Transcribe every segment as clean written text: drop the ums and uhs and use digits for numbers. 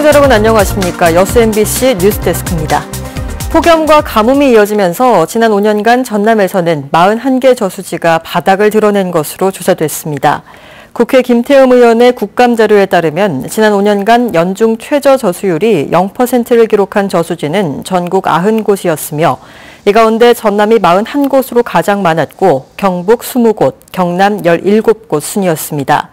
시청자 여러분 안녕하십니까. 여수 MBC 뉴스데스크입니다. 폭염과 가뭄이 이어지면서 지난 5년간 전남에서는 41개 저수지가 바닥을 드러낸 것으로 조사됐습니다. 국회 김태흠 의원의 국감 자료에 따르면 지난 5년간 연중 최저 저수율이 0%를 기록한 저수지는 전국 90곳이었으며 이 가운데 전남이 41곳으로 가장 많았고 경북 20곳, 경남 17곳 순이었습니다.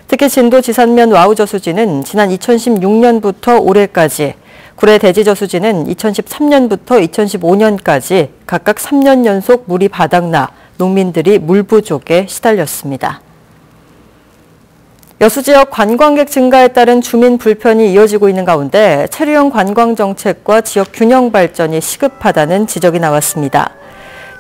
특히 진도 지산면 와우저수지는 지난 2016년부터 올해까지, 구례 대지저수지는 2013년부터 2015년까지 각각 3년 연속 물이 바닥나 농민들이 물 부족에 시달렸습니다. 여수 지역 관광객 증가에 따른 주민 불편이 이어지고 있는 가운데 체류형 관광 정책과 지역 균형 발전이 시급하다는 지적이 나왔습니다.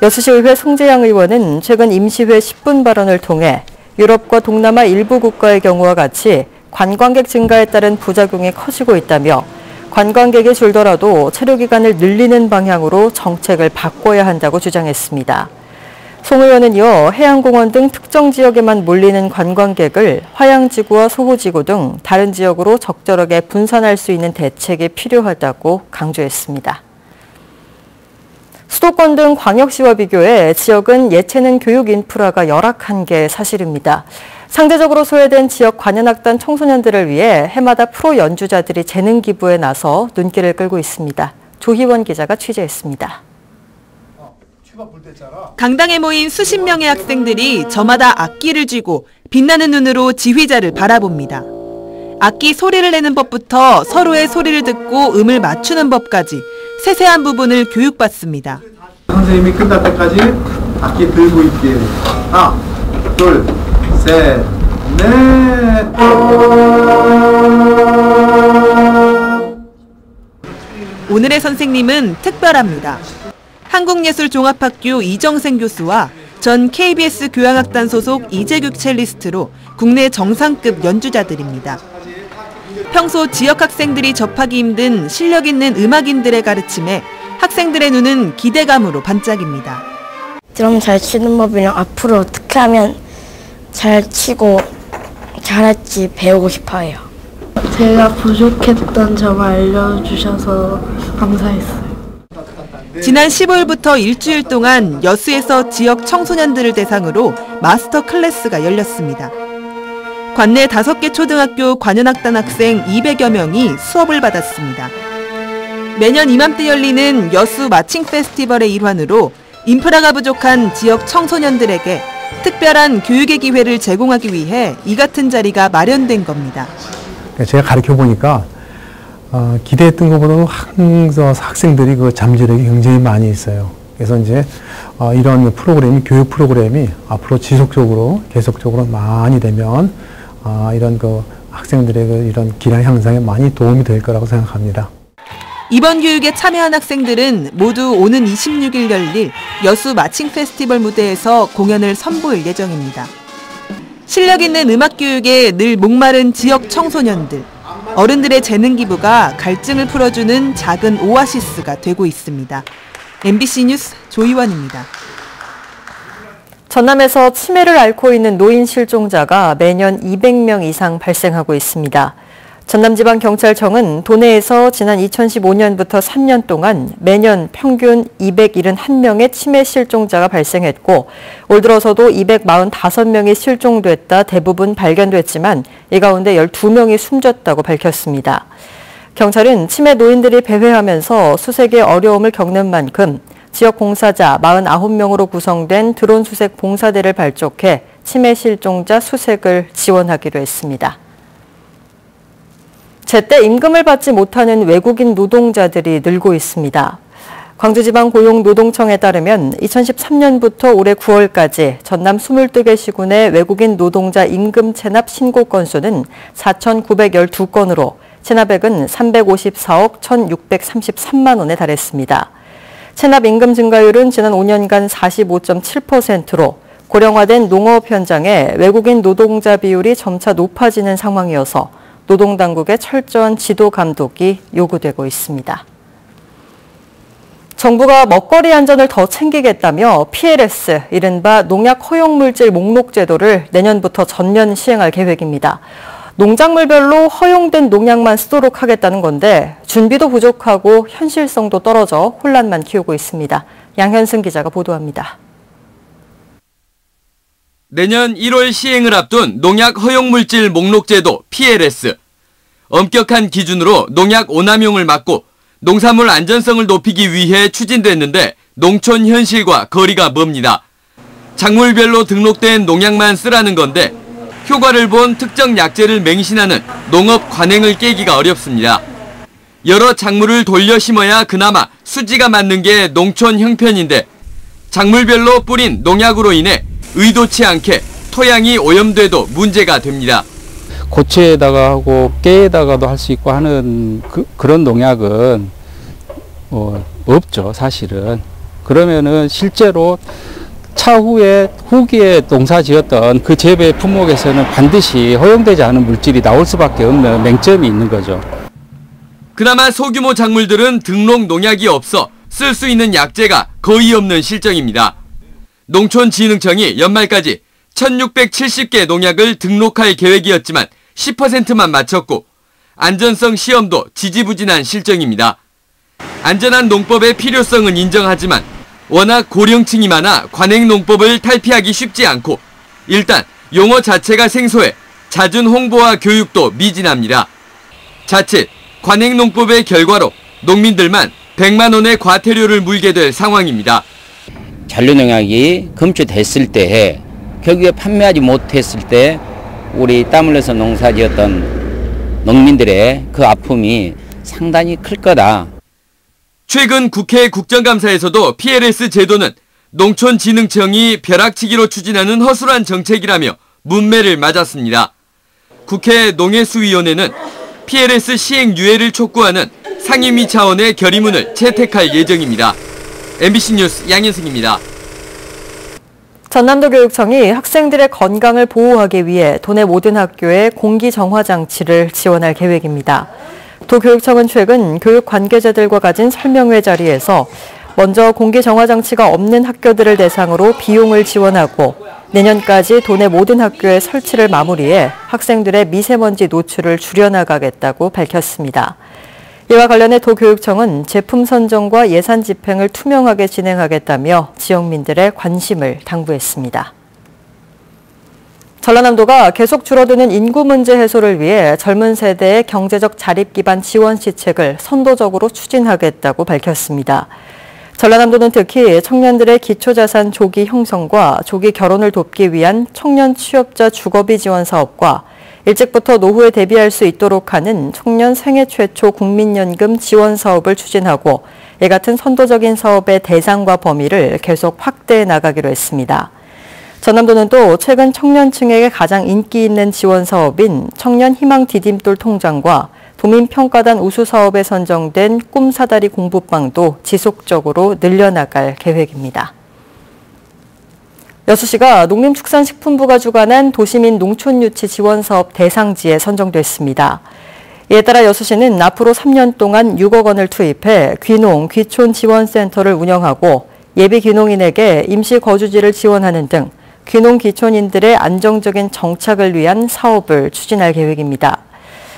여수시의회 송재양 의원은 최근 임시회 10분 발언을 통해 유럽과 동남아 일부 국가의 경우와 같이 관광객 증가에 따른 부작용이 커지고 있다며 관광객이 줄더라도 체류 기간을 늘리는 방향으로 정책을 바꿔야 한다고 주장했습니다. 송 의원은요, 해양공원 등 특정 지역에만 몰리는 관광객을 화양지구와 소호지구 등 다른 지역으로 적절하게 분산할 수 있는 대책이 필요하다고 강조했습니다. 수도권 등 광역시와 비교해 지역은 예체능 교육 인프라가 열악한 게 사실입니다. 상대적으로 소외된 지역 관현악단 청소년들을 위해 해마다 프로 연주자들이 재능 기부에 나서 눈길을 끌고 있습니다. 조희원 기자가 취재했습니다. 강당에 모인 수십 명의 학생들이 저마다 악기를 쥐고 빛나는 눈으로 지휘자를 바라봅니다. 악기 소리를 내는 법부터 서로의 소리를 듣고 음을 맞추는 법까지 세세한 부분을 교육받습니다. 선생님이 끝날 때까지 악기 들고 있게. 하나, 둘, 셋, 넷. 오늘의 선생님은 특별합니다. 한국예술종합학교 이정생 교수와 전 KBS 교향악단 소속 이재규 첼리스트로 국내 정상급 연주자들입니다. 평소 지역 학생들이 접하기 힘든 실력 있는 음악인들의 가르침에 학생들의 눈은 기대감으로 반짝입니다. 드럼 잘 치는 법이랑 앞으로 어떻게 하면 잘 치고 잘할지 배우고 싶어요. 제가 부족했던 점 알려주셔서 감사했어요. 지난 15일부터 일주일 동안 여수에서 지역 청소년들을 대상으로 마스터 클래스가 열렸습니다. 관내 5개 초등학교 관현악단 학생 200여 명이 수업을 받았습니다. 매년 이맘때 열리는 여수 마칭 페스티벌의 일환으로 인프라가 부족한 지역 청소년들에게 특별한 교육의 기회를 제공하기 위해 이 같은 자리가 마련된 겁니다. 제가 가르쳐보니까 기대했던 것보다도 항상 학생들이 그 잠재력이 굉장히 많이 있어요. 그래서 이제 이런 프로그램이, 교육 프로그램이 앞으로 지속적으로, 계속적으로 많이 되면 이런 그 학생들의 그 이런 기량 향상에 많이 도움이 될 거라고 생각합니다. 이번 교육에 참여한 학생들은 모두 오는 26일 열릴 여수 마칭 페스티벌 무대에서 공연을 선보일 예정입니다. 실력 있는 음악 교육에 늘 목마른 지역 청소년들, 어른들의 재능 기부가 갈증을 풀어주는 작은 오아시스가 되고 있습니다. MBC 뉴스 조희원입니다. 전남에서 치매를 앓고 있는 노인 실종자가 매년 200명 이상 발생하고 있습니다. 전남지방경찰청은 도내에서 지난 2015년부터 3년 동안 매년 평균 271명의 치매 실종자가 발생했고 올 들어서도 245명이 실종됐다 대부분 발견됐지만 이 가운데 12명이 숨졌다고 밝혔습니다. 경찰은 치매 노인들이 배회하면서 수색에 어려움을 겪는 만큼 지역 봉사자 49명으로 구성된 드론 수색 봉사대를 발족해 치매 실종자 수색을 지원하기로 했습니다. 제때 임금을 받지 못하는 외국인 노동자들이 늘고 있습니다. 광주지방고용노동청에 따르면 2013년부터 올해 9월까지 전남 22개 시군의 외국인 노동자 임금 체납 신고 건수는 4,912건으로 체납액은 354억 1,633만 원에 달했습니다. 체납 임금 증가율은 지난 5년간 45.7%로 고령화된 농업 현장에 외국인 노동자 비율이 점차 높아지는 상황이어서 노동당국의 철저한 지도 감독이 요구되고 있습니다. 정부가 먹거리 안전을 더 챙기겠다며 PLS, 이른바 농약 허용물질 목록 제도를 내년부터 전면 시행할 계획입니다. 농작물별로 허용된 농약만 쓰도록 하겠다는 건데 준비도 부족하고 현실성도 떨어져 혼란만 키우고 있습니다. 양현승 기자가 보도합니다. 내년 1월 시행을 앞둔 농약 허용물질 목록제도 PLS. 엄격한 기준으로 농약 오남용을 막고 농산물 안전성을 높이기 위해 추진됐는데 농촌 현실과 거리가 멉니다. 작물별로 등록된 농약만 쓰라는 건데 효과를 본 특정 약재를 맹신하는 농업 관행을 깨기가 어렵습니다. 여러 작물을 돌려 심어야 그나마 수지가 맞는 게 농촌 형편인데 작물별로 뿌린 농약으로 인해 의도치 않게 토양이 오염돼도 문제가 됩니다. 고추에다가 하고 깨에다가도 할 수 있고 하는 그런 농약은 없죠, 사실은. 그러면은 실제로 차후에 후기에 농사 지었던 그 재배 품목에서는 반드시 허용되지 않은 물질이 나올 수밖에 없는 맹점이 있는 거죠. 그나마 소규모 작물들은 등록 농약이 없어 쓸 수 있는 약재가 거의 없는 실정입니다. 농촌진흥청이 연말까지 1670개 농약을 등록할 계획이었지만 10%만 마쳤고 안전성 시험도 지지부진한 실정입니다. 안전한 농법의 필요성은 인정하지만 워낙 고령층이 많아 관행농법을 탈피하기 쉽지 않고 일단 용어 자체가 생소해 잦은 홍보와 교육도 미진합니다. 자칫 관행농법의 결과로 농민들만 100만 원의 과태료를 물게 될 상황입니다. 잔류농약이 검출됐을 때 결국에 판매하지 못했을 때 우리 땀 흘려서 농사지었던 농민들의 그 아픔이 상당히 클 거다. 최근 국회 국정감사에서도 PLS 제도는 농촌진흥청이 벼락치기로 추진하는 허술한 정책이라며 문매를 맞았습니다. 국회 농해수위원회는 PLS 시행 유예를 촉구하는 상임위 차원의 결의문을 채택할 예정입니다. MBC 뉴스 양현승입니다. 전남도교육청이 학생들의 건강을 보호하기 위해 도내 모든 학교에 공기정화장치를 지원할 계획입니다. 도교육청은 최근 교육 관계자들과 가진 설명회 자리에서 먼저 공기정화장치가 없는 학교들을 대상으로 비용을 지원하고 내년까지 도내 모든 학교에 설치를 마무리해 학생들의 미세먼지 노출을 줄여나가겠다고 밝혔습니다. 이와 관련해 도교육청은 제품 선정과 예산 집행을 투명하게 진행하겠다며 지역민들의 관심을 당부했습니다. 전라남도가 계속 줄어드는 인구 문제 해소를 위해 젊은 세대의 경제적 자립 기반 지원 시책을 선도적으로 추진하겠다고 밝혔습니다. 전라남도는 특히 청년들의 기초자산 조기 형성과 조기 결혼을 돕기 위한 청년 취업자 주거비 지원 사업과 일찍부터 노후에 대비할 수 있도록 하는 청년 생애 최초 국민연금 지원 사업을 추진하고 이 같은 선도적인 사업의 대상과 범위를 계속 확대해 나가기로 했습니다. 전남도는 또 최근 청년층에게 가장 인기 있는 지원 사업인 청년 희망 디딤돌 통장과 도민평가단 우수 사업에 선정된 꿈사다리 공부방도 지속적으로 늘려나갈 계획입니다. 여수시가 농림축산식품부가 주관한 도시민 농촌유치 지원사업 대상지에 선정됐습니다. 이에 따라 여수시는 앞으로 3년 동안 6억 원을 투입해 귀농, 귀촌 지원센터를 운영하고 예비 귀농인에게 임시 거주지를 지원하는 등 귀농 귀촌인들의 안정적인 정착을 위한 사업을 추진할 계획입니다.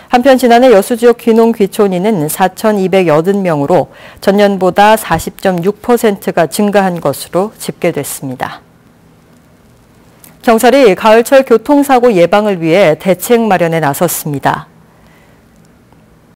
한편 지난해 여수 지역 귀농 귀촌인은 4,280명으로 전년보다 40.6%가 증가한 것으로 집계됐습니다. 경찰이 가을철 교통사고 예방을 위해 대책 마련에 나섰습니다.